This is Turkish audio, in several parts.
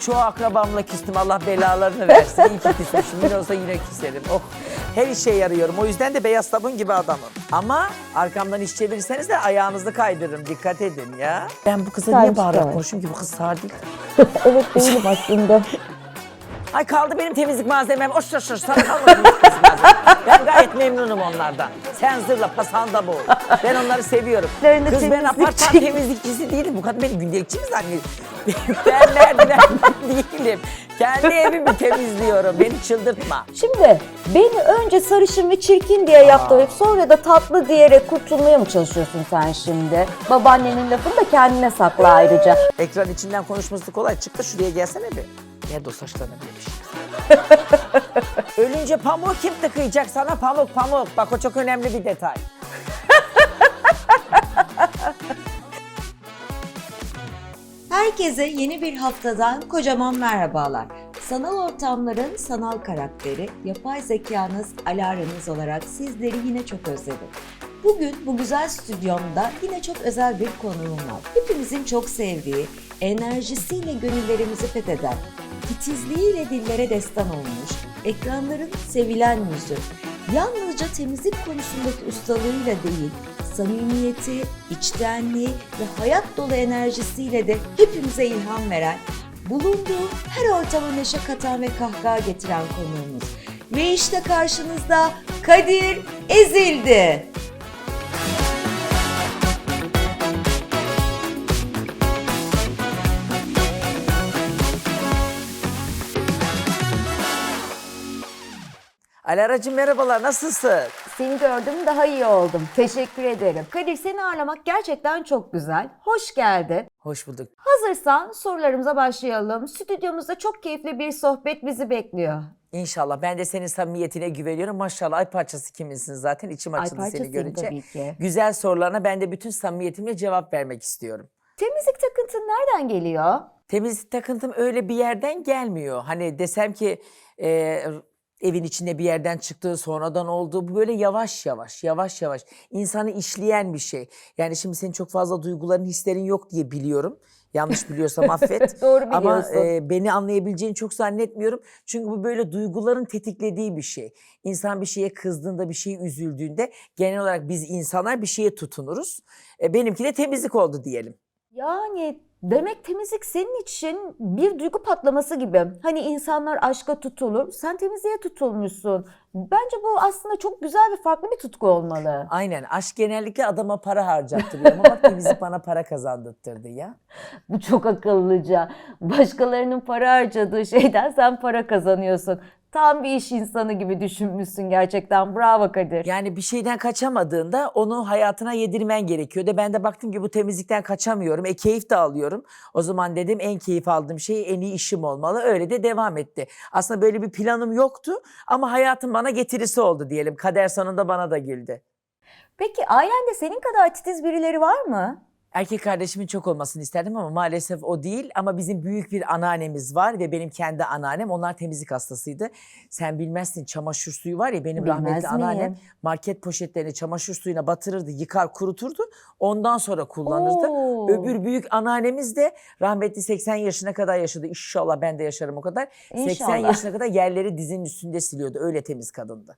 çoğu akrabamla küstüm. Allah belalarını versin. İyi ki küsmüşüm. Yine olsa yine küserim. Oh, her işe yarıyorum. O yüzden de beyaz sabun gibi adamım. Ama arkamdan iş çevirirseniz de ayağınızı kaydırırım. Dikkat edin ya. Ben bu kıza niye bağırarak konuşuyorum ki? Bu kız sağır değil. Evet değilim aslında. Ay kaldı benim temizlik malzemem. Oş oş oş sana kalmadı temizlik malzemem. Ben gayet memnunum onlardan. Sen zırla pasanda boğul. Ben onları seviyorum. Kız ben apartman temizlikçisi değilim. Bu kadın beni gündelikçi mi zannediyor? Ben merdivenmen değilim. Kendi evimi temizliyorum. Beni çıldırtma. Şimdi beni önce sarışın ve çirkin diye yaptırıp sonra da tatlı diyerek kurtulmaya mı çalışıyorsun sen şimdi? Babaannenin lafını da kendine sakla ayrıca. Ekran içinden konuşması kolay. Çık da şuraya gelsene bir. Nerede o saçlarına bir şey? Ölünce pamuk kim tıkayacak sana? Pamuk pamuk. Bak o çok önemli bir detay. Herkese yeni bir haftadan kocaman merhabalar. Sanal ortamların sanal karakteri, yapay zekanız, alarmınız olarak sizleri yine çok özledim. Bugün bu güzel stüdyomda yine çok özel bir konuğum var. Hepimizin çok sevdiği, enerjisiyle gönüllerimizi fetheden, titizliğiyle dillere destan olmuş, ekranların sevilen yüzü. Yalnızca temizlik konusundaki ustalığıyla değil, samimiyeti, içtenliği ve hayat dolu enerjisiyle de hepimize ilham veren, bulunduğu her ortama neşe katan ve kahkaha getiren konuğumuz. Ve işte karşınızda Kadir Ezildi. Alaracığım merhabalar, nasılsın? Seni gördüm daha iyi oldum. Teşekkür ederim. Kadir seni ağırlamak gerçekten çok güzel. Hoş geldin. Hoş bulduk. Hazırsan sorularımıza başlayalım. Stüdyomuzda çok keyifli bir sohbet bizi bekliyor. İnşallah. Ben de senin samimiyetine güveniyorum. Maşallah ay parçası kiminsin zaten. İçim açıldı seni parçasıyım görünce. tabii ki. Güzel sorularına ben de bütün samimiyetimle cevap vermek istiyorum. Temizlik takıntın nereden geliyor? Temizlik takıntım öyle bir yerden gelmiyor. Hani desem ki evin içinde bir yerden çıktığı sonradan oldu. Bu böyle yavaş yavaş insanı işleyen bir şey. Yani şimdi senin çok fazla duyguların, hislerin yok diye biliyorum. Yanlış biliyorsam affet. Doğru Ama biliyorsun. beni anlayabileceğini çok zannetmiyorum. Çünkü bu böyle duyguların tetiklediği bir şey. İnsan bir şeye kızdığında, bir şeye üzüldüğünde genel olarak biz insanlar bir şeye tutunuruz. Benimki de temizlik oldu diyelim. Yani demek temizlik senin için bir duygu patlaması gibi. Hani insanlar aşka tutulur, sen temizliğe tutulmuşsun. Bence bu aslında çok güzel ve farklı bir tutku olmalı. Aynen. Aşk genellikle adama para harcattırıyor ama bak temizlik bana para kazandırttırdı ya. Bu çok akıllıca. Başkalarının para harcadığı şeyden sen para kazanıyorsun. Tam bir iş insanı gibi düşünmüşsün gerçekten. Bravo Kadir. Yani bir şeyden kaçamadığında onu hayatına yedirmen gerekiyor. Ben de baktım ki bu temizlikten kaçamıyorum. Keyif de alıyorum. O zaman dedim en keyif aldığım şey en iyi işim olmalı. Öyle de devam etti. Aslında böyle bir planım yoktu ama hayatım bana getirisi oldu diyelim. Kader sonunda bana da güldü. Peki ailende senin kadar titiz birileri var mı? Erkek kardeşimin çok olmasını isterdim ama maalesef o değil. Ama bizim büyük bir anneannemiz var ve benim kendi anneannem. Onlar temizlik hastasıydı. Sen bilmezsin, çamaşır suyu var ya, benim Bilmez rahmetli miyim? anneannem market poşetlerini çamaşır suyuna batırırdı, yıkar kuruturdu. Ondan sonra kullanırdı. Oo. Öbür büyük anneannemiz de rahmetli 80 yaşına kadar yaşadı. İnşallah ben de yaşarım o kadar. 80 İnşallah. yaşına kadar yerleri dizinin üstünde siliyordu. Öyle temiz kadındı.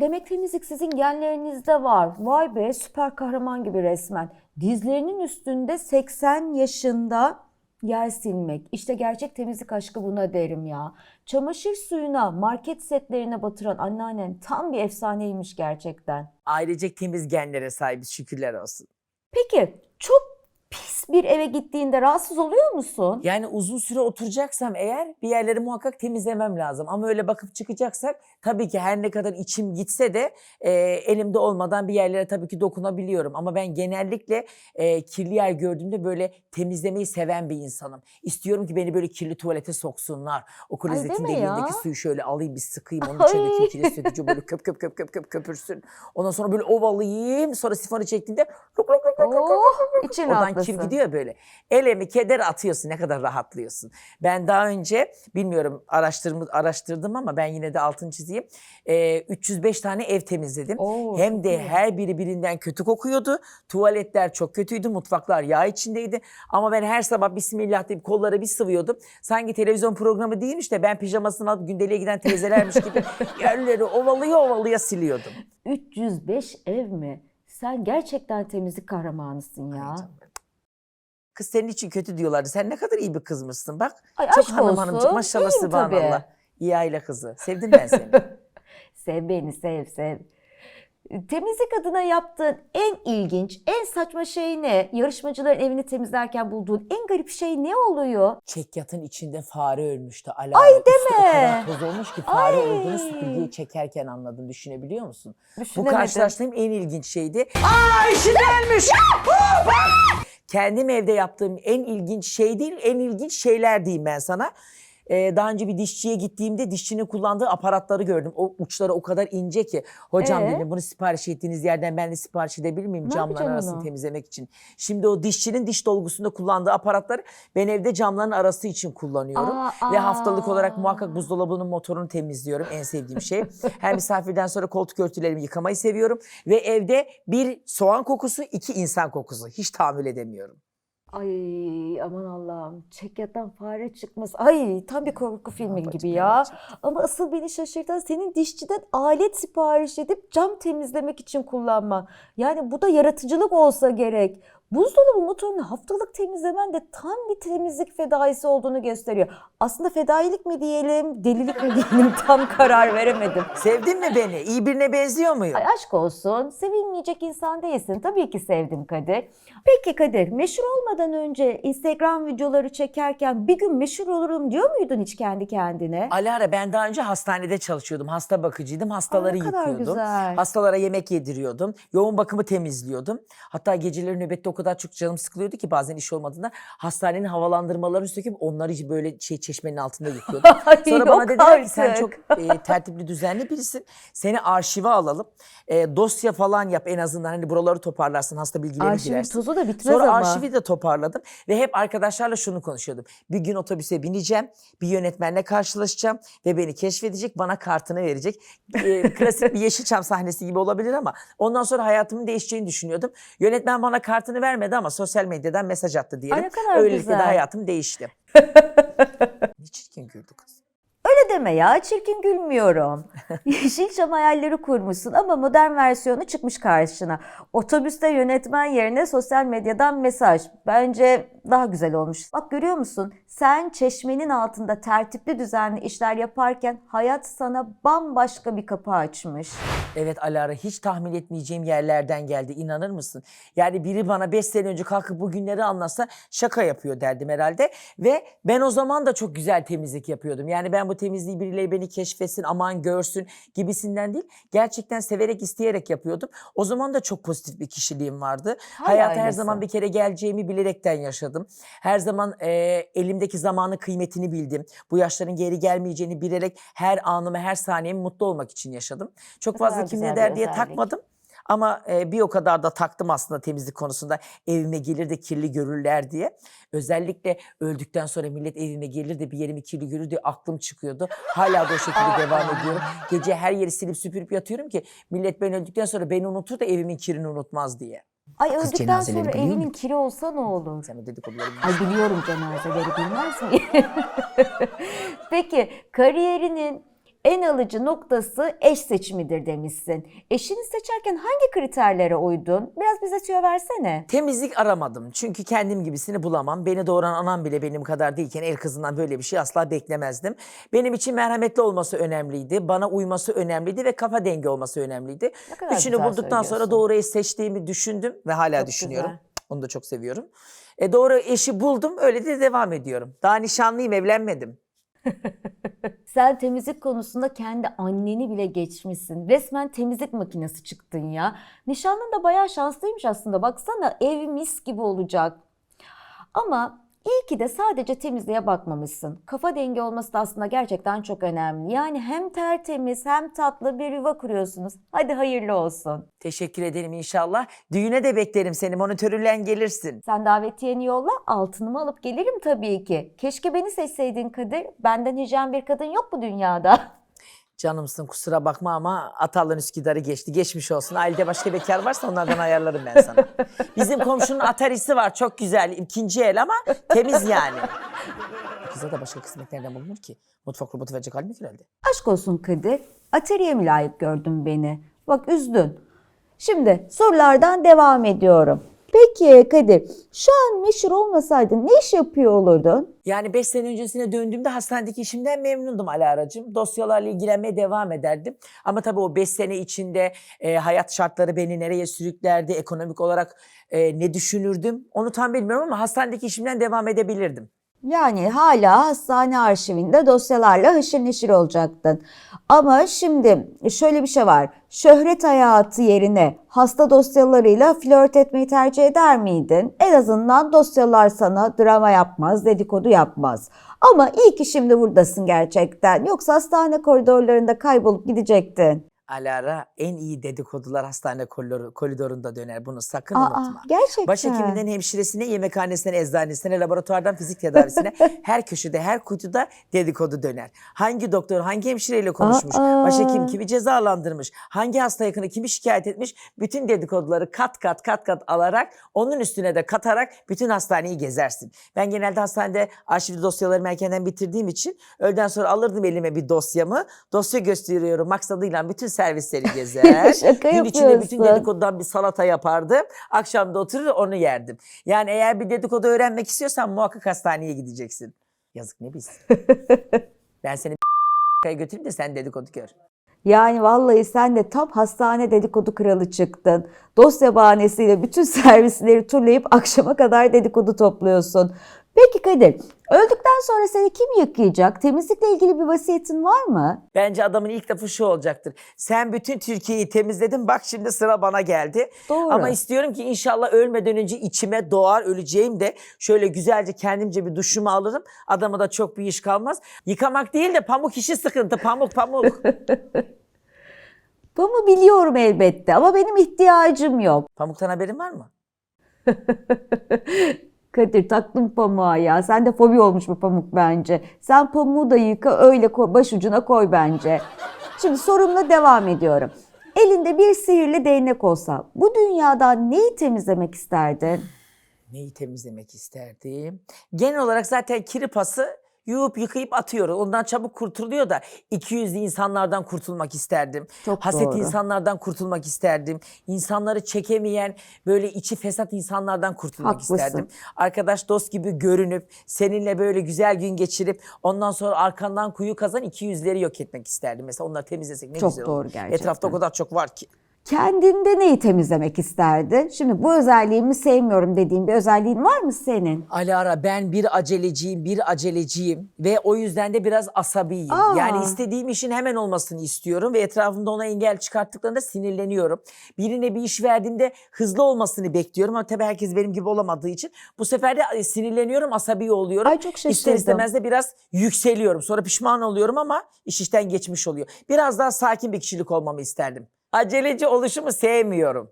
Demek temizlik sizin genlerinizde var. Vay be, süper kahraman gibi resmen. Dizlerinin üstünde 80 yaşında yer silmek. İşte gerçek temizlik aşkı buna derim ya. Çamaşır suyuna, market setlerine batıran anneannen tam bir efsaneymiş gerçekten. Ailecek temiz genlere sahibiz, şükürler olsun. Peki çok pis bir eve gittiğinde rahatsız oluyor musun? Yani uzun süre oturacaksam eğer bir yerleri muhakkak temizlemem lazım. Ama öyle bakıp çıkacaksak tabii ki her ne kadar içim gitse de elimde olmadan bir yerlere tabii ki dokunabiliyorum. Ama ben genellikle kirli yer gördüğümde böyle temizlemeyi seven bir insanım. İstiyorum ki beni böyle kirli tuvalete soksunlar. O klozetin deme ya. deliğindeki suyu şöyle alayım bir sıkayım. Onun içindeki Ay. kirli sökücü böyle köp köpürsün. Ondan sonra böyle ovalayayım. Sonra sifonu çektiğinde Oh, için oradan rahatlasın. kir gidiyor diyor böyle. Elemi keder atıyorsun, ne kadar rahatlıyorsun. Ben daha önce bilmiyorum araştırdım ama ben yine de altını çizeyim. 305 tane ev temizledim. Oo, Hem çok de iyi. her biri birinden kötü kokuyordu. Tuvaletler çok kötüydü, mutfaklar yağ içindeydi. Ama ben her sabah bismillah deyip kolları bir sıvıyordum. Sanki televizyon programı değilmiş de ben pijamasını alıp gündeliğe giden teyzelermiş gibi yerleri ovalaya siliyordum. 305 ev mi? Sen gerçekten temizlik kahramanısın ya. Ay canım. Kız senin için kötü diyorlardı. Sen ne kadar iyi bir kızmışsın bak. Ay Çok aşk hanımcık olsun. maşallah İyiyim tabii. subhanallah. İyi aile kızı. Sevdim ben seni. Sev beni, sev. Temizlik adına yaptığın en ilginç, en saçma şey ne? Yarışmacıların evini temizlerken bulduğun en garip şey ne oluyor? Çekyatın içinde fare ölmüştü. Ay deme. O kadar toz olmuş ki fare Ay. olduğunu süpürgeyi çekerken anladım. Düşünebiliyor musun? Bu Düşünemedim. karşılaştığım en ilginç şeydi. Aa işi gelmiş. Kendim evde yaptığım en ilginç şey değil, en ilginç şeyler diyeyim ben sana. Daha önce bir dişçiye gittiğimde dişçinin kullandığı aparatları gördüm. O uçları o kadar ince ki. Hocam dedim bunu sipariş ettiğiniz yerden ben de sipariş edebilir miyim Ne camların yapacaksın arasını onu? temizlemek için. Şimdi o dişçinin diş dolgusunda kullandığı aparatları ben evde camların arası için kullanıyorum. Ve haftalık olarak muhakkak buzdolabının motorunu temizliyorum. En sevdiğim şey. Her misafirden sonra koltuk örtülerimi yıkamayı seviyorum. Ve evde bir soğan kokusu, iki insan kokusu. Hiç tahammül edemiyorum. Ay aman Allah'ım, çekyattan fare çıkmaz. Ay tam bir korku filmi Bacım, gibi ya. gerçekten. Ama asıl beni şaşırtan senin dişçiden alet sipariş edip cam temizlemek için kullanman. Yani bu da yaratıcılık olsa gerek. Buzdolabı motorunu haftalık temizlemen de tam bir temizlik fedaisi olduğunu gösteriyor. Aslında fedailik mi diyelim, delilik mi diyelim tam karar veremedim. Sevdin mi beni? İyi birine benziyor muyum? Ay aşk olsun, sevilmeyecek insan değilsin. Tabii ki sevdim Kadir. Peki Kadir, meşhur olmadan önce Instagram videoları çekerken bir gün meşhur olurum diyor muydun hiç kendi kendine? Alara ben daha önce hastanede çalışıyordum. Hasta bakıcıydım. Hastaları ne kadar yıkıyordum. güzel. Hastalara yemek yediriyordum. Yoğun bakımı temizliyordum. Hatta geceleri nöbette o kadar çok canım sıkılıyordu ki bazen iş olmadığında hastanenin havalandırmalarını söküp onları böyle çeşmenin altında yıkıyordum. Ay, Sonra bana yok dediler ki sen artık. çok tertipli düzenli birisin. Seni arşive alalım. Dosya falan yap en azından hani buraları toparlarsın hasta bilgilerini Arşivin girersin. tozu da bitmez Sonra ama. arşivi de toparladım ve hep arkadaşlarla şunu konuşuyordum. Bir gün otobüse bineceğim, bir yönetmenle karşılaşacağım ve beni keşfedecek, bana kartını verecek. Klasik bir Yeşilçam sahnesi gibi olabilir ama ondan sonra hayatımın değişeceğini düşünüyordum. Yönetmen bana kartını vermedi ama sosyal medyadan mesaj attı diyelim. Ay, ne kadar Öylelikle güzel. de hayatım değişti. Ne çirkin güldü kız. Öyle deme ya, çirkin gülmüyorum. Yeşilçam hayalleri kurmuşsun ama modern versiyonu çıkmış karşına. Otobüste yönetmen yerine sosyal medyadan mesaj. Bence daha güzel olmuş. Bak görüyor musun? Sen çeşmenin altında tertipli düzenli işler yaparken hayat sana bambaşka bir kapı açmış. Evet Alara hiç tahmin etmeyeceğim yerlerden geldi inanır mısın? Yani biri bana 5 sene önce kalkıp bu günleri anlatsa şaka yapıyor derdim herhalde. Ve ben o zaman da çok güzel temizlik yapıyordum. Yani ben bu temizliği birileri beni keşfetsin aman görsün gibisinden değil. Gerçekten severek isteyerek yapıyordum. O zaman da çok pozitif bir kişiliğim vardı. Hayata her öylesin. zaman bir kere geleceğimi bilerekten yaşadım. Her zaman elimdeki zamanın kıymetini bildim. Bu yaşların geri gelmeyeceğini bilerek her anımı her saniyemi mutlu olmak için yaşadım. Çok Ne kadar fazla kim güzel ne bir der diye özellik. takmadım. Ama bir o kadar da taktım aslında temizlik konusunda. Evime gelir de kirli görürler diye. Özellikle öldükten sonra millet evime gelir de bir yerimi kirli görür diye aklım çıkıyordu. Hala da o şekilde devam ediyorum. Gece her yeri silip süpürüp yatıyorum ki millet ben öldükten sonra beni unutur da evimin kirini unutmaz diye. Ay Kız öldükten cenazeleri sonra biliyor evinin musun? kiri olsa ne olur? Sen o dedikoduları Ay biliyorum cenazeleri bilmez miyim? Peki kariyerinin en alıcı noktası eş seçimidir demişsin. Eşini seçerken hangi kriterlere uydun? Biraz bize tüyo versene. Temizlik aramadım. Çünkü kendim gibisini bulamam. Beni doğuran anam bile benim kadar değilken el kızından böyle bir şey asla beklemezdim. Benim için merhametli olması önemliydi. Bana uyması önemliydi ve kafa dengi olması önemliydi. Ne kadar Üçünü güzel bulduktan sonra söylüyorsun. doğru eş seçtiğimi düşündüm ve hala Çok düşünüyorum. güzel. Onu da çok seviyorum. Doğru eşi buldum. Öyle de devam ediyorum. Daha nişanlıyım, evlenmedim. Sen temizlik konusunda kendi anneni bile geçmişsin. Resmen temizlik makinesi çıktın ya. Nişanlın da bayağı şanslıymış aslında. Baksana ev mis gibi olacak. Ama İyi ki de sadece temizliğe bakmamışsın. Kafa dengi olması da aslında gerçekten çok önemli. Yani hem tertemiz hem tatlı bir yuva kuruyorsunuz. Hadi hayırlı olsun. Teşekkür ederim inşallah. Düğüne de beklerim seni. Monitörüyle gelirsin. Sen davetiyeni yolla, altınımı alıp gelirim tabii ki. Keşke beni seçseydin Kadir. Benden hijyen bir kadın yok bu dünyada. Canımsın, kusura bakma ama Atalın Üsküdar'ı geçti. Geçmiş olsun. Ailede başka bekar varsa onlardan ayarlarım ben sana. Bizim komşunun Atari'si var. Çok güzel. İkinci el ama temiz yani. Kıza da başka kısmet nereden bulunur ki? Mutfak robotu verecek halim yok herhalde. Aşk olsun Kadir. Atariye mi layık gördün beni? Bak üzdün. Şimdi sorulardan devam ediyorum. Peki Kadir, şu an meşhur olmasaydın ne iş yapıyor olurdun? Yani 5 sene öncesine döndüğümde hastanedeki işimden memnundum Alara'cığım. Dosyalarla ilgilenmeye devam ederdim. Ama tabii o 5 sene içinde hayat şartları beni nereye sürüklerdi, ekonomik olarak ne düşünürdüm onu tam bilmiyorum ama hastanedeki işimden devam edebilirdim. Yani hala hastane arşivinde dosyalarla haşır neşir olacaktın. Ama şimdi şöyle bir şey var. Şöhret hayatı yerine hasta dosyalarıyla flört etmeyi tercih eder miydin? En azından dosyalar sana drama yapmaz, dedikodu yapmaz. Ama iyi ki şimdi buradasın gerçekten. Yoksa hastane koridorlarında kaybolup gidecektin. Alara, en iyi dedikodular hastane koridorunda döner. Bunu sakın unutma. Gerçekten. Başhekiminden hemşiresine, yemekhanesinden eczanesine, laboratuvardan fizik tedavisine her köşede, her kuytuda dedikodu döner. Hangi doktor hangi hemşireyle konuşmuş, başhekim kimi cezalandırmış, hangi hasta yakını kimi şikayet etmiş, bütün dedikoduları kat kat alarak, onun üstüne de katarak bütün hastaneyi gezersin. Ben genelde hastanede arşivli dosyalarımı erkenden bitirdiğim için öğleden sonra alırdım elime bir dosyamı, dosya gösteriyorum maksadıyla bütün servisleri gezer. Şaka Gün içinde bütün yapıyorsun. dedikodudan bir salata yapardım. Akşam da oturur onu yerdim. Yani eğer bir dedikodu öğrenmek istiyorsan muhakkak hastaneye gideceksin. Yazık ne biz. Ben seni götüreyim de sen dedikodu gör. Yani vallahi sen de tam hastane dedikodu kralı çıktın. Dosya bahanesiyle bütün servisleri turlayıp akşama kadar dedikodu topluyorsun. Peki Kadir, öldükten sonra seni kim yıkayacak? Temizlikle ilgili bir vasiyetin var mı? Bence adamın ilk lafı şu olacaktır. Sen bütün Türkiye'yi temizledin, bak şimdi sıra bana geldi. Doğru. Ama istiyorum ki inşallah ölmeden önce içime doğar, öleceğim de şöyle güzelce kendimce bir duşumu alırım. Adama da çok bir iş kalmaz. Yıkamak değil de pamuk işi sıkıntı, pamuk. Bunu biliyorum elbette ama benim ihtiyacım yok. Pamuktan haberin var mı? Kadir taktın pamuğa ya. Sende fobi olmuş bu pamuk bence. Sen pamuğu da yıka öyle başucuna koy bence. Şimdi sorumla devam ediyorum. Elinde bir sihirli değnek olsa bu dünyadan neyi temizlemek isterdin? Neyi temizlemek isterdim? Genel olarak zaten kiri pası yuvup yıkayıp atıyoruz. Ondan çabuk kurtuluyor da 200'lü insanlardan kurtulmak isterdim. Çok Haset doğru. insanlardan kurtulmak isterdim. İnsanları çekemeyen böyle içi fesat insanlardan kurtulmak Haklısın. isterdim. Arkadaş dost gibi görünüp seninle böyle güzel gün geçirip ondan sonra arkandan kuyu kazan 200'leri yok etmek isterdim. Mesela onları temizlesek ne Çok güzel doğru olur. gerçekten. Etrafta o kadar çok var ki. Kendinde neyi temizlemek isterdin? Şimdi bu özelliğimi sevmiyorum dediğin bir özelliğin var mı senin? Alara, ben bir aceleciyim ve o yüzden de biraz asabiyim. Yani istediğim işin hemen olmasını istiyorum ve etrafımda ona engel çıkarttıklarında sinirleniyorum. Birine bir iş verdiğimde hızlı olmasını bekliyorum ama tabii herkes benim gibi olamadığı için bu sefer de sinirleniyorum, asabi oluyorum. Ay, çok şaşırdım. İster istemez de biraz yükseliyorum. Sonra pişman oluyorum ama iş işten geçmiş oluyor. Biraz daha sakin bir kişilik olmamı isterdim. Aceleci oluşumu sevmiyorum.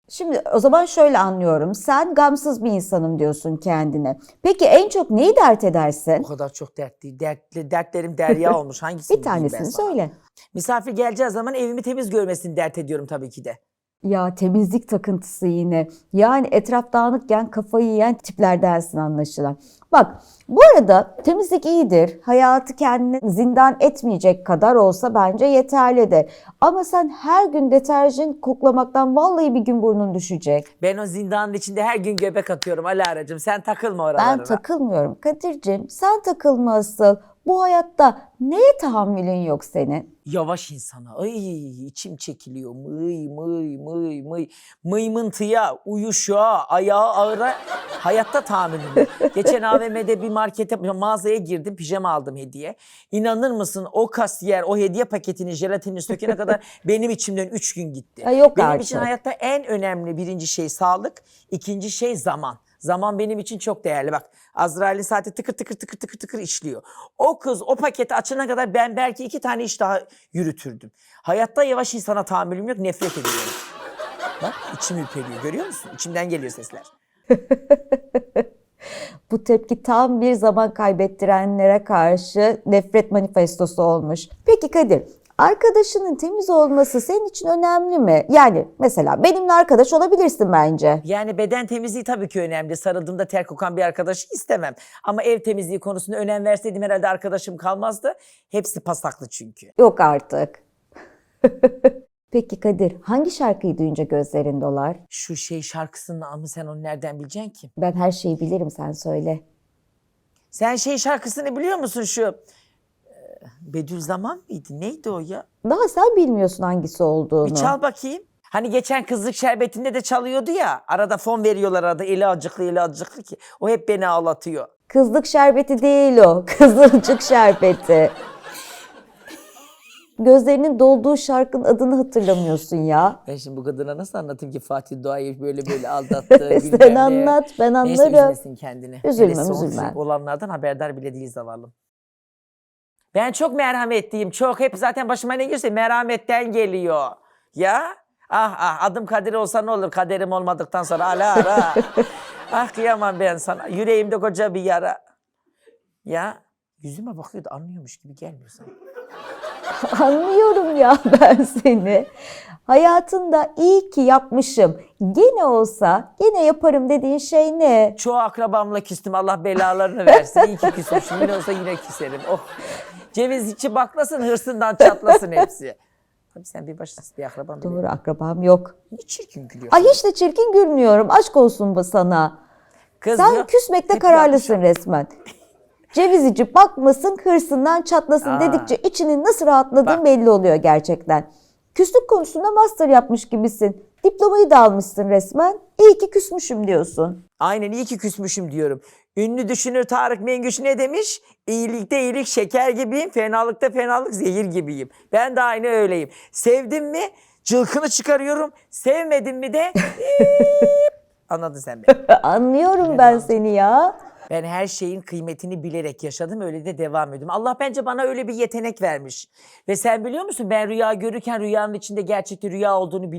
Şimdi o zaman şöyle anlıyorum. Sen gamsız bir insanım diyorsun kendine. Peki en çok neyi dert edersin? O kadar çok dertlerim derya olmuş. Hangisini Bir diyeyim ben tanesini sana? söyle. Misafir geleceği zaman evimi temiz görmesini dert ediyorum tabii ki de. Ya temizlik takıntısı yine. Yani etraf dağınıkken kafayı yiyen tiplerdensin anlaşılan. Bak bu arada temizlik iyidir. Hayatı kendine zindan etmeyecek kadar olsa bence yeterlidir. Ama sen her gün deterjan koklamaktan vallahi bir gün burnun düşecek. Ben o zindanın içinde her gün göbek atıyorum Alara'cığım. Sen takılma oralara. Ben takılmıyorum Kadir'cim. Sen takılma asıl. Bu hayatta neye tahammülün yok senin? Yavaş insana. Ay içim çekiliyor. Mıy. Mıymıntıya, uyuşuğa, ayağa ağıra hayatta tahammülüm yok. Geçen AVM'de bir mağazaya girdim. Pijama aldım hediye. İnanır mısın o kasiyer o hediye paketini jelatinini sökene kadar benim içimden 3 gün gitti. Ay yok Benim artık. için hayatta en önemli birinci şey sağlık. İkinci şey zaman. Zaman benim için çok değerli. Bak Azrail'in saati tıkır tıkır tıkır tıkır tıkır işliyor. O kız o paketi açana kadar ben belki 2 tane iş daha yürütürdüm. Hayatta yavaş insana tahammülüm yok, nefret ediyorum. Bak içim ürperiyor, görüyor musun? İçimden geliyor sesler. Bu tepki tam bir zaman kaybettirenlere karşı nefret manifestosu olmuş. Peki Kadir, arkadaşının temiz olması senin için önemli mi? Yani mesela benimle arkadaş olabilirsin bence. Yani beden temizliği tabii ki önemli. Sarıldığımda ter kokan bir arkadaşı istemem. Ama ev temizliği konusuna önem verseydim herhalde arkadaşım kalmazdı. Hepsi pasaklı çünkü. Yok artık. Peki Kadir, hangi şarkıyı duyunca gözlerin dolar? Şu şey şarkısının ama sen onu nereden bileceksin ki? Ben her şeyi bilirim, sen söyle. Sen şey şarkısını biliyor musun şu? Bediüzzaman mıydı? Neydi o ya? Daha sen bilmiyorsun hangisi olduğunu. Bir çal bakayım. Hani geçen Kızlık Şerbeti'nde de çalıyordu ya. Arada fon veriyorlar arada. Eli acıklı ki. O hep beni ağlatıyor. Kızlık şerbeti değil o. Kızılcık şerbeti. Gözlerinin dolduğu şarkının adını hatırlamıyorsun ya. Ben şimdi bu kadına nasıl anlatayım ki Fatih Doğa'yı böyle aldattı. Sen anlat, ben anlarım. Neyse üzmesin kendini. Üzülmem, Hele son üzülmem. olanlardan haberdar bile değil zavallım. Ben çok merhametliyim. Çok. Hep zaten başıma ne gelirse merhametten geliyor. Ya? Adım Kadir olsa ne olur kaderim olmadıktan sonra ara. Kıyamam ben sana. Yüreğimde koca bir yara. Ya? Yüzüme bakıyordu anlıyormuş gibi gelmiyor sana. Anlıyorum ya ben seni. Hayatında iyi ki yapmışım. Gene olsa gene yaparım dediğin şey ne? Çoğu akrabamla küstüm. Allah belalarını versin. İyi ki küsmüşüm. Yine olsa yine küserim. Oh. Ceviz içi baklasın, hırsından çatlasın hepsi. Tabii sen bir başkasın bir akraban. Doğru, akrabam yok. Ne çirkin gülüyorsun. Ay hiç de çirkin gülmüyorum. Aşk olsun bu sana. Kız Sen ya, küsmekte hep kararlısın resmen. Ceviz içi bakmasın, hırsından çatlasın dedikçe içinin nasıl rahatladığın Bak. belli oluyor gerçekten. Küslük konusunda master yapmış gibisin. Diplomayı da almışsın resmen. İyi ki küsmüşüm diyorsun. Aynen iyi ki küsmüşüm diyorum. Ünlü düşünür Tarık Mengüç ne demiş? İyilikte iyilik şeker gibiyim, fenalıkta fenalık zehir gibiyim. Ben de aynı öyleyim. Sevdim mi cılkını çıkarıyorum, sevmedim mi de anladın sen beni. Anlıyorum ben seni ya. Ben her şeyin kıymetini bilerek yaşadım, öyle de devam ediyorum. Allah bence bana öyle bir yetenek vermiş. Ve sen biliyor musun ben rüya görürken rüyanın içinde gerçekte rüya olduğunu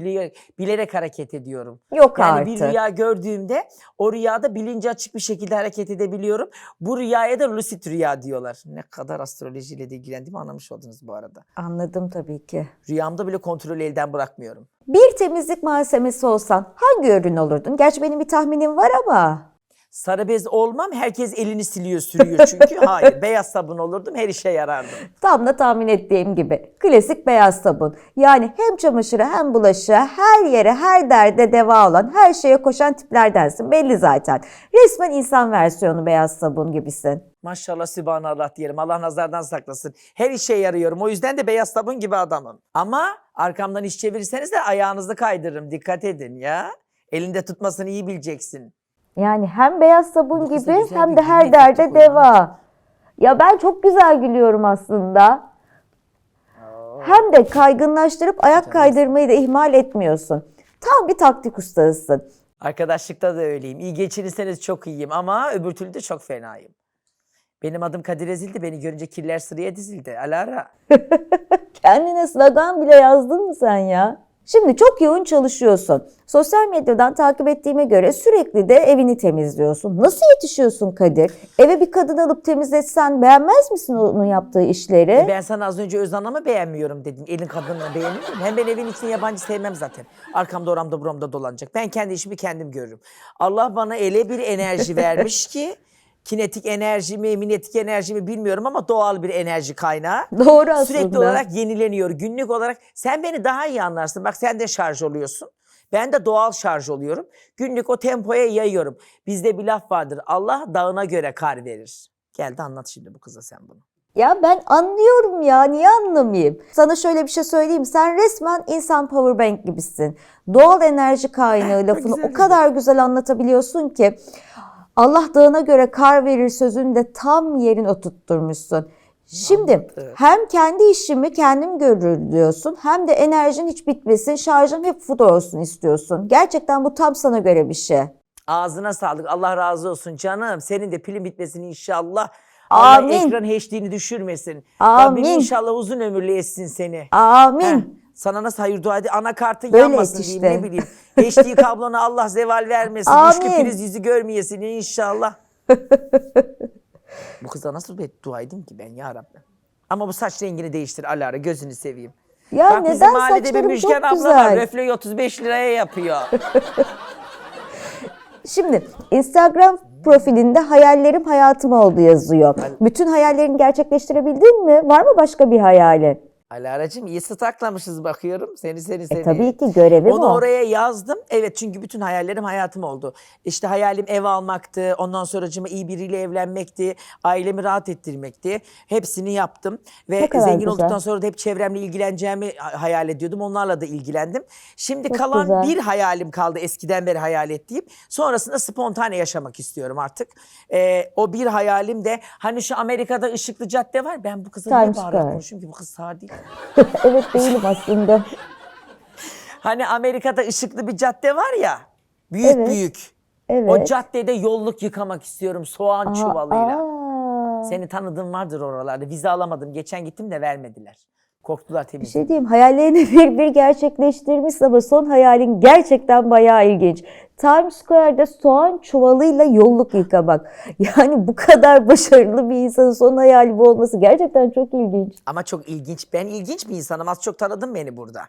bilerek hareket ediyorum. Yok yani artık. bir rüya gördüğümde o rüyada bilinci açık bir şekilde hareket edebiliyorum. Bu rüyaya da lucid rüya diyorlar. Ne kadar astrolojiyle de ilgilendiğimi anlamış oldunuz bu arada. Anladım tabii ki. Rüyamda bile kontrolü elden bırakmıyorum. Bir temizlik malzemesi olsan hangi ürün olurdun? Gerçi benim bir tahminim var ama. Sarı bez olmam, herkes elini siliyor, sürüyor çünkü. Hayır, beyaz sabun olurdum, her işe yarardım. Tam da tahmin ettiğim gibi. Klasik beyaz sabun. Yani hem çamaşırı hem bulaşı her yere her derde deva olan her şeye koşan tiplerdensin. Belli zaten. Resmen insan versiyonu beyaz sabun gibisin. Maşallah Sübhanallah diyelim. Allah nazardan saklasın. Her işe yarıyorum. O yüzden de beyaz sabun gibi adamım. Ama arkamdan iş çevirirseniz de ayağınızı kaydırırım. Dikkat edin ya. Elinde tutmasını iyi bileceksin. Yani hem beyaz sabun Bu kız da gibi güzel hem bir de her cümle derde kurdu, kullanmış. deva. Ya ben çok güzel gülüyorum aslında. Hem de kaygınlaştırıp ayak kaydırmayı da ihmal etmiyorsun. Tam bir taktik ustasısın. Arkadaşlıkta da öyleyim. İyi geçinirseniz çok iyiyim ama öbür türlü de çok fenayım. Benim adım Kadir Ezildi. Beni görünce kirler sıraya dizildi. Alara. Kendine slogan bile yazdın mı sen ya? Şimdi çok yoğun çalışıyorsun. Sosyal medyadan takip ettiğime göre sürekli de evini temizliyorsun. Nasıl yetişiyorsun Kadir? Eve bir kadın alıp temizletsen beğenmez misin onun yaptığı işleri? Ben sana az önce Özan'ı beğenmiyorum dedim. Elin kadınını beğeniyorum. Hem ben evin içinde yabancı sevmem zaten. Arkamda oramda buramda dolanacak. Ben kendi işimi kendim görürüm. Allah bana ele bir enerji vermiş ki kinetik enerji mi, minetik enerji mi bilmiyorum ama doğal bir enerji kaynağı. Doğru aslında. Sürekli olarak yenileniyor. Günlük olarak sen beni daha iyi anlarsın. Bak sen de şarj oluyorsun. Ben de doğal şarj oluyorum. Günlük o tempoya yayıyorum. Bizde bir laf vardır. Allah dağına göre kar verir. Gel de anlat şimdi bu kıza sen bunu. Ya ben anlıyorum ya, niye anlamayayım? Sana şöyle bir şey söyleyeyim, sen resmen insan powerbank gibisin. Doğal enerji kaynağı lafını o kadar güzel anlatabiliyorsun ki Allah dağına göre kar verir sözünü de tam yerin oturtturmuşsun. Şimdi Anladım. hem kendi işimi kendim görür diyorsun hem de enerjin hiç bitmesin, şarjın hep full olsun istiyorsun. Gerçekten bu tam sana göre bir şey. Ağzına sağlık. Allah razı olsun canım. Senin de pilin bitmesin inşallah. Allah Amin. ekran HD'ni düşürmesin. Amin. Rabbim inşallah uzun ömürlü etsin seni. Amin. Heh, sana nasıl hayır dua edeyim? Anakartın Böyle yanmasın et diyeyim işte. ne bileyim. HD kablona Allah zeval vermesin. Üçlü Amin. priz yüzü görmeyesin inşallah. Bu kıza nasıl beddua edeyim ki ben ya Rabbim. Ama bu saç rengini değiştir Alara, gözünü seveyim. Ya Bak bizim neden mahallede bir saçlarım Müjgan çok abla var. güzel. Röfleyi 35 liraya yapıyor. Şimdi Instagram profilinde hayallerim hayatım oldu yazıyor. Bütün hayallerini gerçekleştirebildin mi? Var mı başka bir hayalin? Alaracığım iyi staklamışız bakıyorum. Seni. Tabii ki görevim Onu o. oraya yazdım. Evet çünkü bütün hayallerim hayatım oldu. İşte hayalim ev almaktı. Ondan sonracığıma iyi biriyle evlenmekti. Ailemi rahat ettirmekti. Hepsini yaptım. Ne Ve kadar zengin güzel. olduktan sonra da hep çevremle ilgileneceğimi hayal ediyordum. Onlarla da ilgilendim. Şimdi Çok kalan güzel. bir hayalim kaldı eskiden beri hayal ettiğim. Sonrasında spontane yaşamak istiyorum artık. O bir hayalim de hani şu Amerika'da ışıklı cadde var. Ben bu kıza niye Times bağırarak Square. konuşuyorum ki bu kız sağ değil. Evet değilim aslında. Hani Amerika'da ışıklı bir cadde var ya. Büyük Evet. büyük. Evet. O caddede yolluk yıkamak istiyorum soğan çuvalıyla. Aa. Seni tanıdığım vardır oralarda. Vize alamadım. Geçen gittim de vermediler. Korktular Bir temiz. şey diyeyim, hayallerini bir gerçekleştirmişsin ama son hayalin gerçekten bayağı ilginç. Times Square'da soğan çuvalıyla yolluk yıkamak. Yani bu kadar başarılı bir insanın son hayali bu olması gerçekten çok ilginç. Ama çok ilginç. Ben ilginç bir insanım. Az çok tanıdın beni burada.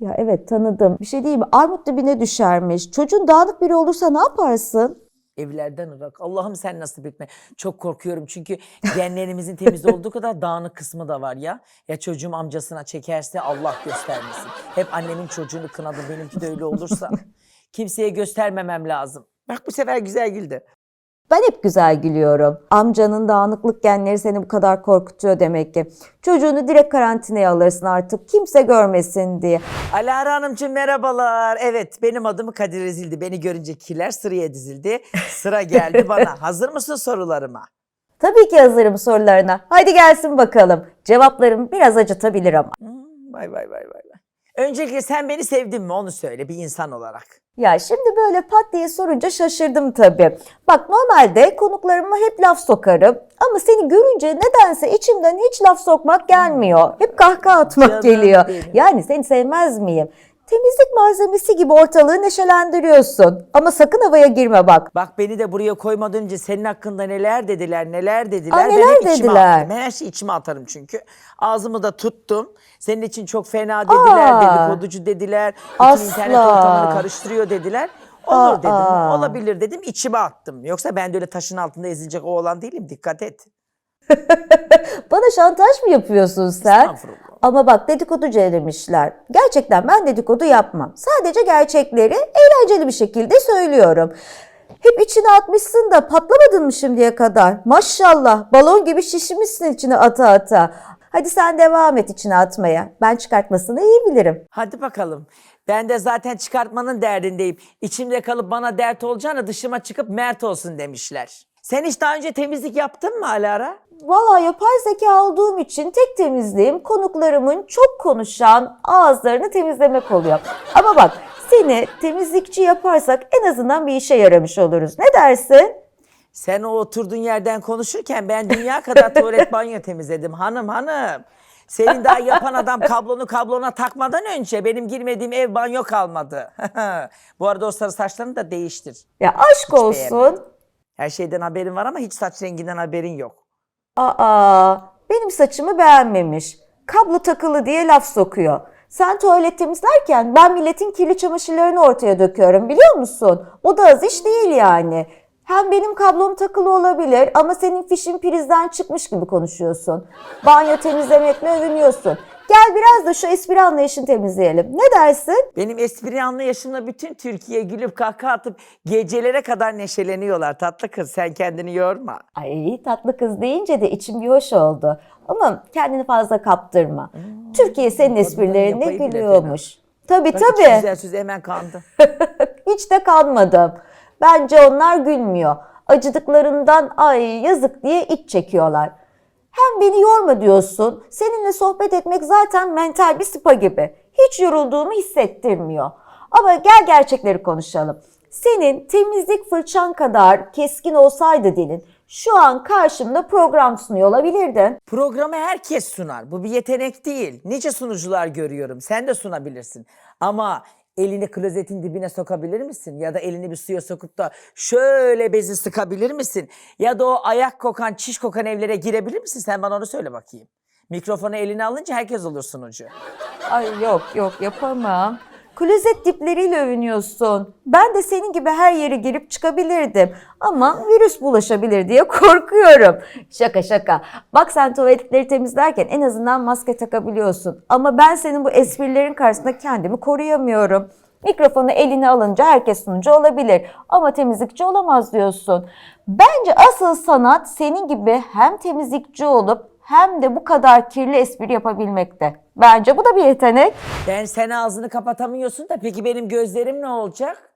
Ya evet, tanıdım. Bir şey diyeyim mi? Armut dibine düşermiş. Çocuğun dağınık biri olursa ne yaparsın? Evlerden ırak. Allah'ım sen nasip etme. Çok korkuyorum çünkü genlerimizin temiz olduğu kadar dağınık kısmı da var ya. Ya çocuğum amcasına çekerse Allah göstermesin. Hep annemin çocuğunu kınadım. Benimki de öyle olursa kimseye göstermemem lazım. Bak bu sefer güzel güldü. Ben hep güzel gülüyorum. Amcanın dağınıklık genleri seni bu kadar korkutuyor demek ki. Çocuğunu direkt karantinaya alırsın artık, kimse görmesin diye. Alara Hanımcığım merhabalar. Evet benim adımı Kadir Ezildi. Beni görünce kiler sıraya dizildi. Sıra geldi bana. Hazır mısın sorularıma? Tabii ki hazırım sorularına. Haydi gelsin bakalım. Cevaplarım biraz acıtabilir ama. Vay. Öncelikle sen beni sevdin mi onu söyle bir insan olarak. Ya şimdi böyle pat diye sorunca şaşırdım tabii. Bak normalde konuklarıma hep laf sokarım. Ama seni görünce nedense içimden hiç laf sokmak gelmiyor. Hep kahkaha atmak Canım geliyor. benim. Yani seni sevmez miyim? Temizlik malzemesi gibi ortalığı neşelendiriyorsun. Ama sakın havaya girme bak. Bak beni de buraya koymadan önce senin hakkında neler dediler. Aa, Ben neler hep içime dediler? attım. Her şeyi içime atarım çünkü. Ağzımı da tuttum. Senin için çok fena dediler, dedikoducu dediler. Bütün Asla. internet ortamını karıştırıyor dediler. Olur dedim, Aa. olabilir dedim, içime attım. Yoksa ben de öyle taşın altında ezilecek oğlan değilim, dikkat et. Bana şantaj mı yapıyorsun sen? Estağfurullah. Ama bak, dedikoducu demişler. Gerçekten ben dedikodu yapmam. Sadece gerçekleri eğlenceli bir şekilde söylüyorum. Hep içine atmışsın da patlamadın mı şimdiye kadar? Maşallah, balon gibi şişmişsin içine ata ata. Hadi sen devam et içine atmaya. Ben çıkartmasını iyi bilirim. Hadi bakalım. Ben de zaten çıkartmanın derdindeyim. İçimde kalıp bana dert olacağına dışıma çıkıp mert olsun demişler. Sen hiç daha önce temizlik yaptın mı Alara? Vallahi yapay zeka olduğum için tek temizliğim konuklarımın çok konuşan ağızlarını temizlemek oluyor. Ama bak, seni temizlikçi yaparsak en azından bir işe yaramış oluruz. Ne dersin? Sen o oturduğun yerden konuşurken ben dünya kadar tuvalet banyo temizledim hanım. Senin daha yapan adam kablonu kablona takmadan önce benim girmediğim ev banyo kalmadı. Bu arada o sarı saçlarını da değiştir. Ya aşk olsun. beğenmedim. Her şeyden haberin var ama hiç saç renginden haberin yok. Aa, benim saçımı beğenmemiş. Kablo takılı diye laf sokuyor. Sen tuvalet temizlerken ben milletin kirli çamaşırlarını ortaya döküyorum, biliyor musun? O da az iş değil yani. Hem benim kablom takılı olabilir ama senin fişin prizden çıkmış gibi konuşuyorsun. Banyo temizlemekle övünüyorsun. Gel biraz da şu espri anlayışını temizleyelim. Ne dersin? Benim espri anlayışımla bütün Türkiye gülüp kahkaha atıp gecelere kadar neşeleniyorlar. Tatlı kız sen kendini yorma. Ay, tatlı kız deyince de içim bir hoş oldu. Ama kendini fazla kaptırma. Türkiye senin esprilerine yapayı bile gülüyormuş. Tabii Bak, iki tabii. güzel söz hemen kandı. Hiç de kanmadım. Bence onlar gülmüyor. Acıdıklarından ay yazık diye iç çekiyorlar. Hem beni yorma diyorsun. Seninle sohbet etmek zaten mental bir spa gibi. Hiç yorulduğumu hissettirmiyor. Ama gel gerçekleri konuşalım. Senin temizlik fırçan kadar keskin olsaydı dilin, şu an karşımda program sunuyor olabilirdin. Programı herkes sunar. Bu bir yetenek değil. Nice sunucular görüyorum. Sen de sunabilirsin. Ama elini klozetin dibine sokabilir misin? Ya da elini bir suya sokup da şöyle bezi sıkabilir misin? Ya da o ayak kokan, çiş kokan evlere girebilir misin? Sen bana onu söyle bakayım. Mikrofonu eline alınca herkes olur sunucu. Ay yok yapamam. Klozet dipleriyle övünüyorsun. Ben de senin gibi her yere girip çıkabilirdim. Ama virüs bulaşabilir diye korkuyorum. Şaka. Bak sen tuvaletleri temizlerken en azından maske takabiliyorsun. Ama ben senin bu esprilerin karşısında kendimi koruyamıyorum. Mikrofonu eline alınca herkes sunucu olabilir ama temizlikçi olamaz diyorsun. Bence asıl sanat senin gibi hem temizlikçi olup hem de bu kadar kirli espri yapabilmekte. Bence bu da bir yetenek. Sen ağzını kapatamıyorsun da peki benim gözlerim ne olacak?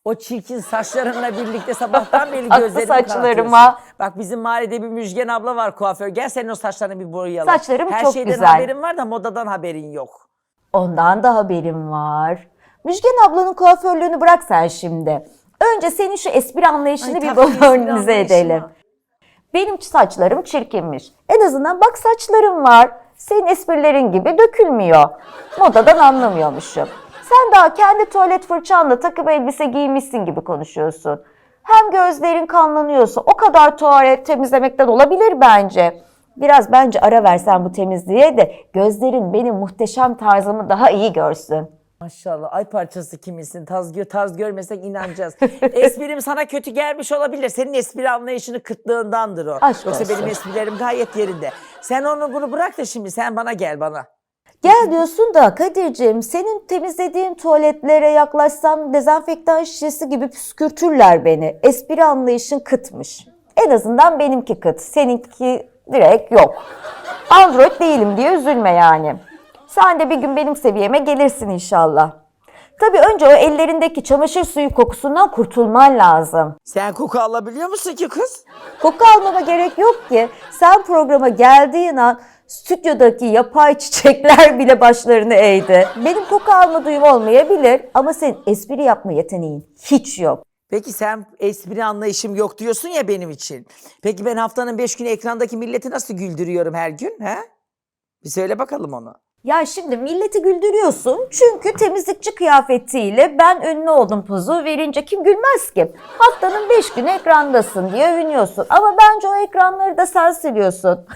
O çirkin saçlarınla birlikte sabahtan beri Aklı gözlerimi saçlarıma. karartıyorsun. Bak bizim mahallede bir Müjgan abla var kuaför. Gel senin o saçlarını bir boyayalım. Saçlarım Her çok şeyden güzel. haberin var da modadan haberin yok. Ondan da haberim var. Müjgan ablanın kuaförlüğünü bırak sen şimdi. Önce senin şu espri anlayışını Ay, bir tabii, espri organize anlayışıma. edelim. Benim saçlarım çirkinmiş. En azından bak saçlarım var. Senin esprilerin gibi dökülmüyor. Modadan anlamıyormuşum. Sen daha kendi tuvalet fırçanla takım elbise giymişsin gibi konuşuyorsun. Hem gözlerin kanlanıyorsa o kadar tuvalet temizlemekten olabilir bence. Biraz bence ara versen bu temizliğe de gözlerin benim muhteşem tarzımı daha iyi görsün. Maşallah ay parçası kiminsin? Tarz görmesek inanacağız. Esprim sana kötü gelmiş olabilir. Senin espri anlayışını kıtlığındandır o. Aşk Yoksa olsun. benim esprilerim gayet yerinde. Sen onu bunu bırak da şimdi sen bana gel bana. Gel diyorsun da Kadir'ciğim senin temizlediğin tuvaletlere yaklaşsam dezenfektan şişesi gibi püskürtürler beni. Espri anlayışın kıtmış. En azından benimki kıt. Seninki direkt yok. Android değilim diye üzülme yani. Sen de bir gün benim seviyeme gelirsin inşallah. Tabii önce o ellerindeki çamaşır suyu kokusundan kurtulman lazım. Sen koku alabiliyor musun ki kız? Koku almama gerek yok ki. Sen programa geldiğin an stüdyodaki yapay çiçekler bile başlarını eğdi. Benim koku alma duyum olmayabilir ama senin espri yapma yeteneğin hiç yok. Peki sen espri anlayışım yok diyorsun ya benim için. Peki ben haftanın 5 günü ekrandaki milleti nasıl güldürüyorum her gün? He? Bir söyle bakalım onu. Ya şimdi milleti güldürüyorsun çünkü temizlikçi kıyafetiyle ben ünlü oldum pozu verince kim gülmez ki? Haftanın 5 günü ekrandasın diye övünüyorsun ama bence o ekranları da sen siliyorsun.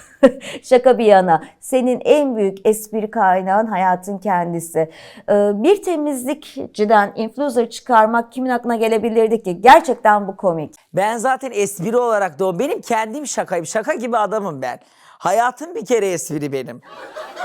Şaka bir yana senin en büyük espri kaynağın hayatın kendisi. Bir temizlikçiden influencer çıkarmak kimin aklına gelebilirdi ki? Gerçekten bu komik. Ben zaten espri olarak doğum. Benim kendim şakayım. Şaka gibi adamım ben. Hayatım bir kere espri benim.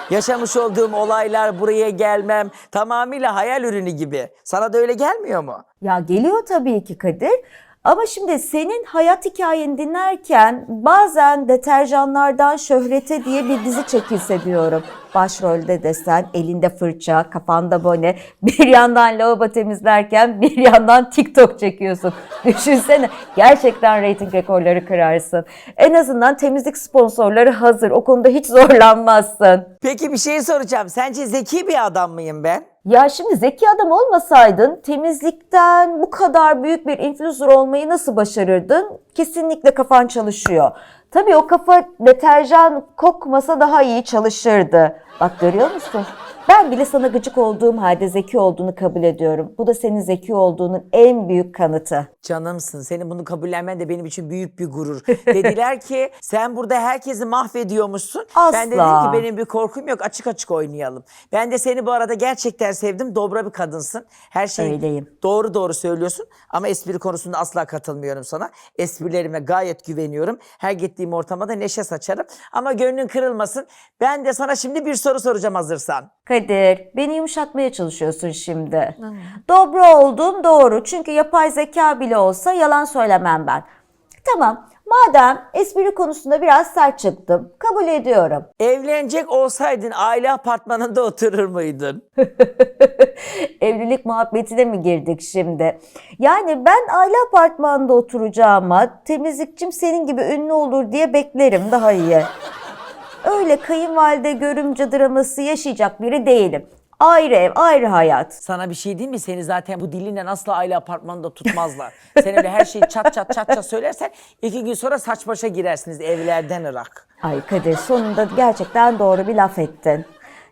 Yaşamış olduğum olaylar, buraya gelmem tamamıyla hayal ürünü gibi. Sana da öyle gelmiyor mu? Ya geliyor tabii ki Kadir. Ama şimdi senin hayat hikayeni dinlerken bazen deterjanlardan şöhrete diye bir dizi çekilse diyorum. Başrolde desen elinde fırça, kafanda bone, bir yandan lavabo temizlerken bir yandan TikTok çekiyorsun. Düşünsene gerçekten reyting rekorları kırarsın. En azından temizlik sponsorları hazır. O konuda hiç zorlanmazsın. Peki bir şey soracağım. Sence zeki bir adam mıyım ben? Ya şimdi zeki adam olmasaydın temizlikten bu kadar büyük bir influencer olmayı nasıl başarırdın? Kesinlikle kafan çalışıyor. Tabii o kafa deterjan kokmasa daha iyi çalışırdı. Bak görüyor musun? Ben bile sana gıcık olduğum halde zeki olduğunu kabul ediyorum. Bu da senin zeki olduğunun en büyük kanıtı. Canımsın. Senin bunu kabullenmen de benim için büyük bir gurur. Dediler ki sen burada herkesi mahvediyormuşsun. Ben de dedim Asla. ki benim bir korkum yok. Açık açık oynayalım. Ben de seni bu arada gerçekten sevdim. Dobra bir kadınsın. Her şeyi Öyleyim. doğru söylüyorsun. Ama espri konusunda asla katılmıyorum sana. Esprilerime gayet güveniyorum. Her gittiğim ortama da neşe saçarım. Ama gönlün kırılmasın. Ben de sana şimdi bir soru soracağım hazırsan. Kadir, beni yumuşatmaya çalışıyorsun şimdi. Dobra olduğum doğru çünkü yapay zeka bile olsa yalan söylemem ben. Tamam, madem espri konusunda biraz sert çıktım, kabul ediyorum. Evlenecek olsaydın aile apartmanında oturur muydun? Evlilik muhabbetine mi girdik şimdi? Yani ben aile apartmanında oturacağıma temizlikçim senin gibi ünlü olur diye beklerim daha iyi. Öyle kayınvalide görümce draması yaşayacak biri değilim. Ayrı ev, ayrı hayat. Sana bir şey diyeyim mi? Seni zaten bu dilinle asla aile apartmanında tutmazlar. Sen öyle her şeyi çat çat çat çat söylersen 2 gün sonra saç başa girersiniz evlerden ırak. Ay Kadir, sonunda gerçekten doğru bir laf ettin.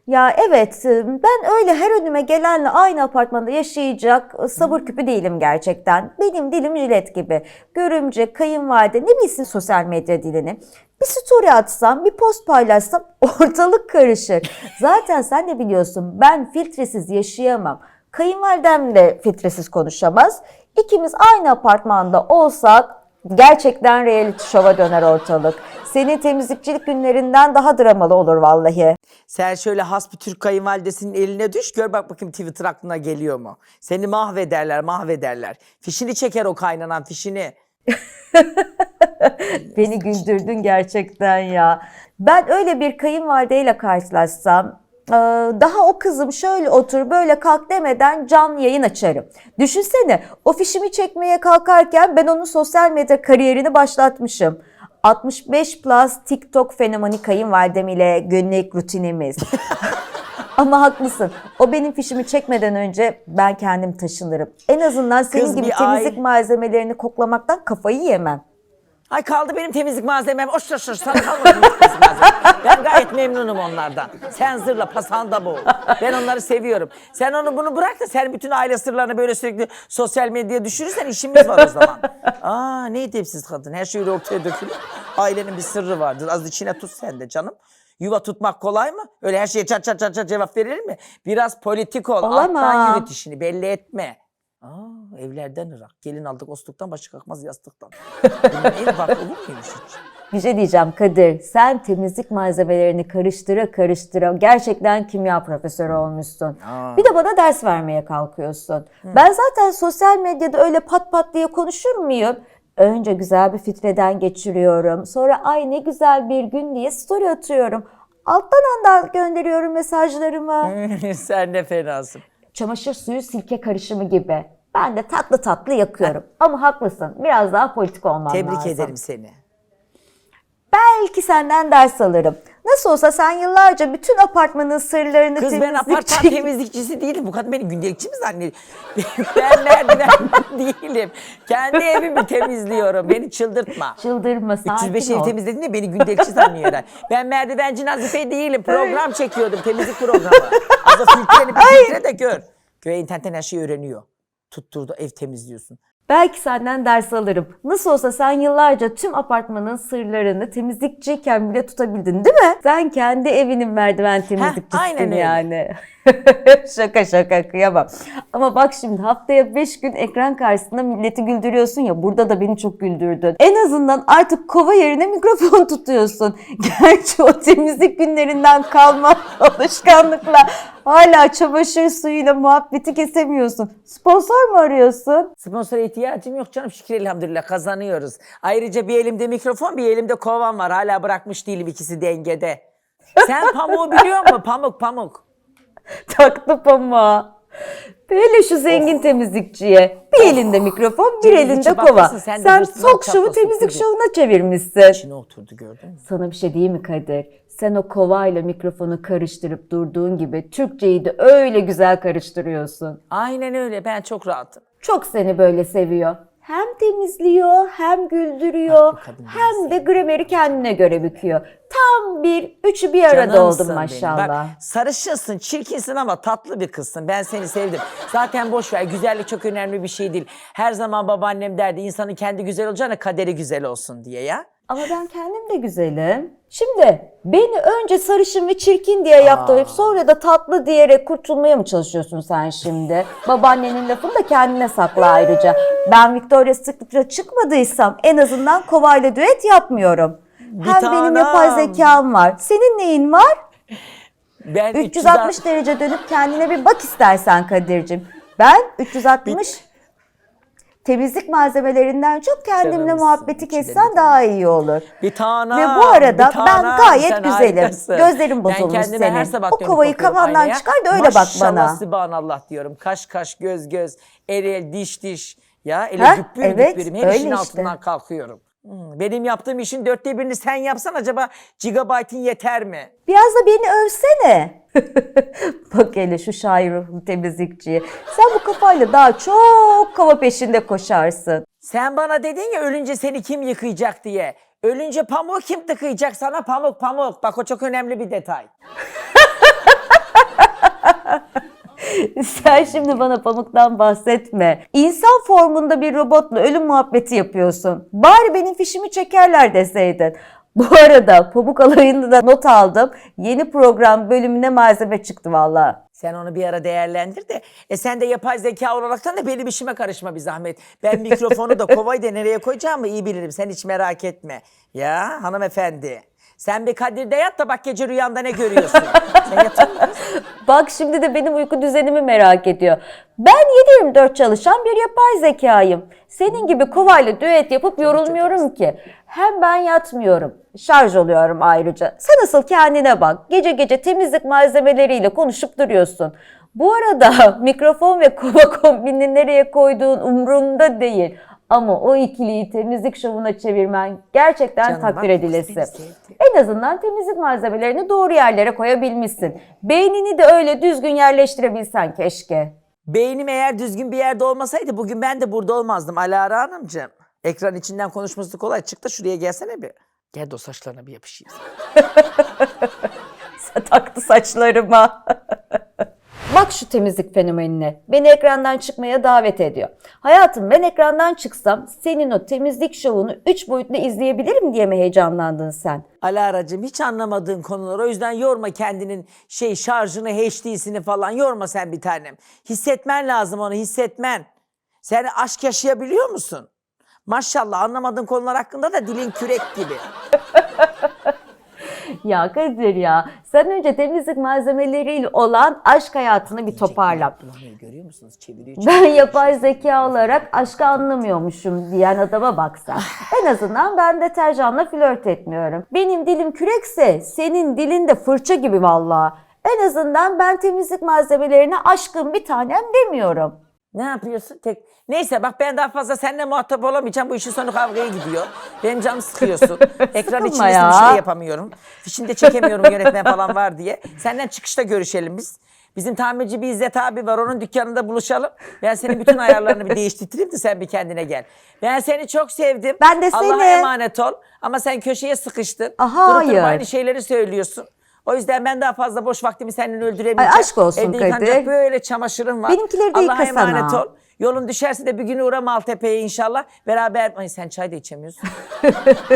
Ya evet, ben öyle her önüme gelenle aynı apartmanda yaşayacak sabır küpü değilim gerçekten. Benim dilim jilet gibi. Görümce, kayınvalide ne bilsin sosyal medya dilini. Bir story atsam, bir post paylaşsam ortalık karışır. Zaten sen de biliyorsun, ben filtresiz yaşayamam. Kayınvalidem de filtresiz konuşamaz. İkimiz aynı apartmanda olsak gerçekten reality show'a döner ortalık. Senin temizlikçilik günlerinden daha dramalı olur vallahi. Sen şöyle has bir Türk kayınvalidesinin eline düş, gör bak bakayım Twitter aklına geliyor mu? Seni mahvederler, mahvederler. Fişini çeker o kaynanan, fişini. Beni güldürdün gerçekten ya. Ben öyle bir kayınvalideyle karşılaşsam daha o kızım şöyle otur böyle kalk demeden canlı yayın açarım. Düşünsene, o fişimi çekmeye kalkarken ben onun sosyal medya kariyerini başlatmışım. 65 plus TikTok fenomeni kayınvalidem ile günlük rutinimiz. Ama haklısın. O benim fişimi çekmeden önce ben kendim taşınırım. En azından senin Kız gibi bir temizlik malzemelerini koklamaktan kafayı yemem. Ay kaldı benim temizlik malzemem. Oş sana kalmadı temizlik malzemem. Ben gayet memnunum onlardan. Sen zırla pasanda boğul. Ben onları seviyorum. Sen onu bunu bırak da sen bütün aile sırlarını böyle sürekli sosyal medyaya düşürürsen işimiz var o zaman. Aa ne edepsiz kadın. Her şey ortaya dökülür. Ailenin bir sırrı vardır. Az içine tut sen de canım. Yuva tutmak kolay mı? Öyle her şeye çat çat çat çat cevap verilir mi? Biraz politik ol. Olamam. Alttan yürüt işini belli etme. Aa, evlerden ırak. Gelin aldık ostuktan başı kalkmaz yastıktan. Bunun ev bak olur muymuş hiç? Bir şey diyeceğim Kadir, sen temizlik malzemelerini karıştıra karıştıra gerçekten kimya profesörü olmuşsun. Bir de bana ders vermeye kalkıyorsun. Ben zaten sosyal medyada öyle pat pat diye konuşur muyum? Önce güzel bir filtreden geçiriyorum. Sonra ay ne güzel bir gün diye story atıyorum. Alttan alttan gönderiyorum mesajlarımı. Sen ne fenasın. Çamaşır suyu sirke karışımı gibi. Ben de tatlı tatlı yakıyorum. Ama haklısın, biraz daha politik olmam lazım. Tebrik ederim seni. Belki senden ders alırım. Nasıl olsa sen yıllarca bütün apartmanın sırlarını Kız ben apartman temizlikçi... temizlikçisi değilim. Bu kadın beni gündelikçi mi zannediyor? Ben merdiven değilim. Kendi evimi temizliyorum. Beni çıldırtma. Çıldırma, sakin 305 ev ol. temizledin de beni gündelikçi zannediyor herhalde. Ben merdivenci Nazife değilim. Program çekiyordum. Temizlik programı. Az da filtreni bir filtre de gör. Köye internetten her şeyi öğreniyor. Tutturdu ev temizliyorsun. Belki senden ders alırım. Nasıl olsa sen yıllarca tüm apartmanın sırlarını temizlikçiyken bile tutabildin değil mi? Sen kendi evinin merdiven temizlikçisisin aynen öyle. yani. Şaka şaka kıyamam. Ama bak şimdi haftaya 5 gün ekran karşısında milleti güldürüyorsun ya, burada da beni çok güldürdün. En azından artık kova yerine mikrofon tutuyorsun. Gerçi o temizlik günlerinden kalma alışkanlıkla hala çamaşır suyuyla muhabbeti kesemiyorsun. Sponsor mu arıyorsun? Sponsora ihtiyacım yok canım, şükür elhamdülillah kazanıyoruz. Ayrıca bir elimde mikrofon, bir elimde kovam var. Hala bırakmış değilim, ikisi dengede. Sen pamuğu biliyor musun? Pamuk. Taktı pamuğa. Böyle şu zengin temizlikçiye. Bir elinde mikrofon, bir Temizlikçi elinde bakmışsın, kova. sen de Sen hırsına talk show'u çatlasın temizlik kızım. şovuna çevirmişsin. İçine oturdu, gördün mü? Sana bir şey diyeyim mi Kadir? Sen o kovayla mikrofonu karıştırıp durduğun gibi Türkçeyi de öyle güzel karıştırıyorsun. Aynen öyle, ben çok rahatım. Çok seni böyle seviyor. Hem temizliyor, hem güldürüyor, Bak bu kadın hem de grameri kendine göre büküyor. Tam bir üçü bir arada Canımsın oldun benim. maşallah. Bak, sarışınsın, çirkinsin ama tatlı bir kızsın. Ben seni sevdim. Zaten boş ver, güzellik çok önemli bir şey değil. Her zaman babaannem derdi, insanın kendi güzel olacağına kaderi güzel olsun diye ya. Ama ben kendim de güzelim. Şimdi beni önce sarışın ve çirkin diye yaptırıp sonra da tatlı diyerek kurtulmaya mı çalışıyorsun sen şimdi? Babaannenin lafını da kendine sakla ayrıca. Ben Victoria's Secret'a çıkmadıysam en azından kovayla düet yapmıyorum. Hem benim tanem. yapay zekam var. Senin neyin var? Ben 360 derece dönüp kendine bir bak istersen Kadir'cim. Ben 360 temizlik malzemelerinden çok kendimle Canımsın, muhabbeti içinde kessen bir daha iyi olur. Bir tanem. Ve bu arada bir tanem, ben gayet sen güzelim. harikasın. Gözlerim Ben bozulmuş kendime her senin. sabah O dönüp kovayı bakıyorum kafandan aynaya. çıkar da öyle bak bana. Maşallah Sübhanallah diyorum. Kaş kaş, göz göz, el el, diş diş. Ya ele Ha, güppür evet, güppürüm. Her öyle işin işte. altından kalkıyorum. Benim yaptığım işin 1/4'ünü sen yapsan acaba gigabaytın yeter mi? Biraz da beni övsene. Bak hele şu şair ruhlu temizlikçiye. Sen bu kafayla daha çok kova peşinde koşarsın. Sen bana dedin ya ölünce seni kim yıkayacak diye. Ölünce pamuğu kim tıkayacak sana? Pamuk pamuk. Bak o çok önemli bir detay. Sen şimdi bana pamuktan bahsetme. İnsan formunda bir robotla ölüm muhabbeti yapıyorsun. Bari benim fişimi çekerler deseydin. Bu arada pamuk alayını da not aldım. Yeni program bölümüne malzeme çıktı valla. Sen onu bir ara değerlendir de. Sen de yapay zeka olaraktan da benim işime karışma bir zahmet. Ben mikrofonu da kovayı da nereye koyacağımı iyi bilirim. Sen hiç merak etme. Ya hanımefendi. Sen bir Kadir'de yat da bak gece rüyanda ne görüyorsun? Sen yatır mısın? Bak şimdi de benim uyku düzenimi merak ediyor. Ben 7/24 çalışan bir yapay zekayım. Senin gibi kovayla düet yapıp yorulmuyorum ki. Hem ben yatmıyorum. Şarj oluyorum ayrıca. Sen asıl kendine bak. Gece gece temizlik malzemeleriyle konuşup duruyorsun. Bu arada mikrofon ve kova kombinini nereye koyduğun umurumda değil. Ama o ikiliyi temizlik şovuna çevirmen gerçekten Canım, takdir bak, edilesi. beni sevdi. En azından temizlik malzemelerini doğru yerlere koyabilmişsin. Beynini de öyle düzgün yerleştirebilsen keşke. Beynim eğer düzgün bir yerde olmasaydı bugün ben de burada olmazdım Alara Hanımcığım. Ekran içinden konuşması kolay. Çık da şuraya gelsene bir. Gel de o saçlarına bir yapışayım. Taktı saçlarıma. Bak şu temizlik fenomenine. Beni ekrandan çıkmaya davet ediyor. Hayatım ben ekrandan çıksam senin o temizlik şovunu 3 boyutlu izleyebilirim diye mi heyecanlandın sen? Alaracığım hiç anlamadığın konular. O yüzden yorma kendinin şarjını, HD'sini falan yorma sen bir tanem. Hissetmen lazım onu, hissetmen. Sen aşk yaşayabiliyor musun? Maşallah anlamadığın konular hakkında da dilin kürek gibi. Ya Kadir ya, sen önce temizlik malzemeleriyle olan aşk hayatını bir toparla. Görüyor musunuz? Çeviriyor. Ben yapay zeka olarak aşkı anlamıyormuşum diyen adama bak sen. En azından ben deterjanla flört etmiyorum. Benim dilim kürekse senin dilin de fırça gibi vallahi. En azından ben temizlik malzemelerine aşkım bir tanem demiyorum. Ne yapıyorsun? Neyse bak ben daha fazla seninle muhatap olamayacağım. Bu işin sonu kavgaya gidiyor. Benim canımı sıkıyorsun. Ekran Sıkılma içinde ya. bir şey yapamıyorum. Fişini de çekemiyorum yönetmen falan var diye. Senden çıkışta görüşelim biz. Bizim tamirci bir İzzet abi var. Onun dükkanında buluşalım. Ben senin bütün ayarlarını bir değiştireyim de sen bir kendine gel. Ben seni çok sevdim. Ben de seni. Allah'a emanet ol. Ama sen köşeye sıkıştın. Aha, Durup durup hayır. aynı şeyleri söylüyorsun. O yüzden ben daha fazla boş vaktimi seninle öldüremeyeceğim. Ay, aşk olsun Evde yıkanacak Kadir. böyle çamaşırım var. Benimkileri de Allah'a yıkasana. emanet ol. Yolun düşerse de bir gün uğra Maltepe'ye inşallah. Beraber... Ay sen çay da içemiyorsun.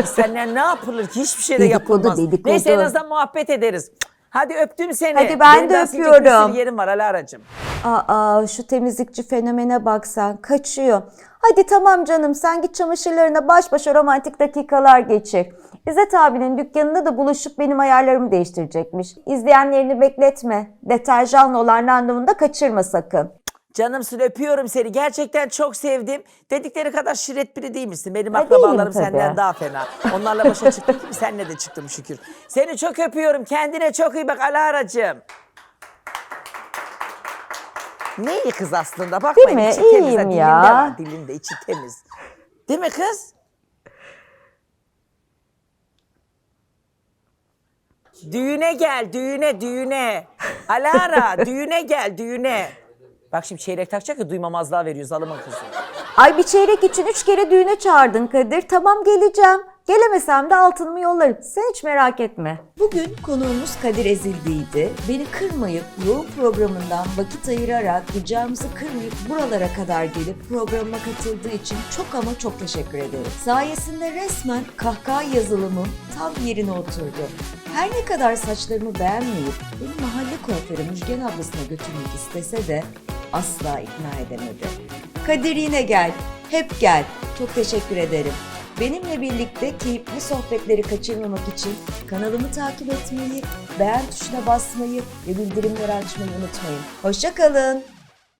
Senden ne yapılır ki? Hiçbir şey de Dedikodu, yapılmaz. dedikodu. Neyse en azından muhabbet ederiz. Hadi öptüm seni. Hadi ben de daha silecek öpüyorum. bir sürü yerim var Alara'cığım. Aa şu temizlikçi fenomene baksan kaçıyor. Hadi tamam canım sen git çamaşırlarına baş başa romantik dakikalar geçir. İzzet abinin dükkanında da buluşup benim ayarlarımı değiştirecekmiş. İzleyenlerini bekletme. Deterjanla olan randevunu da kaçırma sakın. Canımsın öpüyorum seni. Gerçekten çok sevdim. Dedikleri kadar şirret biri değil misin? Benim Ay, akrabalarım değilim tabii. senden daha fena. Onlarla başa çıktım gibi seninle de çıktım şükür. Seni çok öpüyorum. Kendine çok iyi bak Alara'cığım. Ne iyi kız aslında. Bakmayın Değil mi? içi temiz. İyiyim Dilinde ya. var. Dilinde içi temiz. Değil mi kız? Düğüne gel, düğüne. Alara, düğüne gel, düğüne. Bak şimdi çeyrek takacak ya duymamazlığa veriyor zalımın kızı. Ay bir çeyrek için 3 kere düğüne çağırdın Kadir. Tamam geleceğim. Gelemesem de altınımı yollarım. Sen hiç merak etme. Bugün konuğumuz Kadir Ezildi'ydi. Beni kırmayıp, yoğun programından vakit ayırarak, kucağımızı kırmayıp buralara kadar gelip programıma katıldığı için çok ama çok teşekkür ederim. Sayesinde resmen kahkaha yazılımım tam yerine oturdu. Her ne kadar saçlarımı beğenmeyip beni mahalle kuaförü Müjgan ablasına götürmek istese de asla ikna edemedi. Kadir yine gel, hep gel. Çok teşekkür ederim. Benimle birlikte keyifli sohbetleri kaçırmamak için kanalımı takip etmeyi, beğen tuşuna basmayı ve bildirimleri açmayı unutmayın. Hoşça kalın.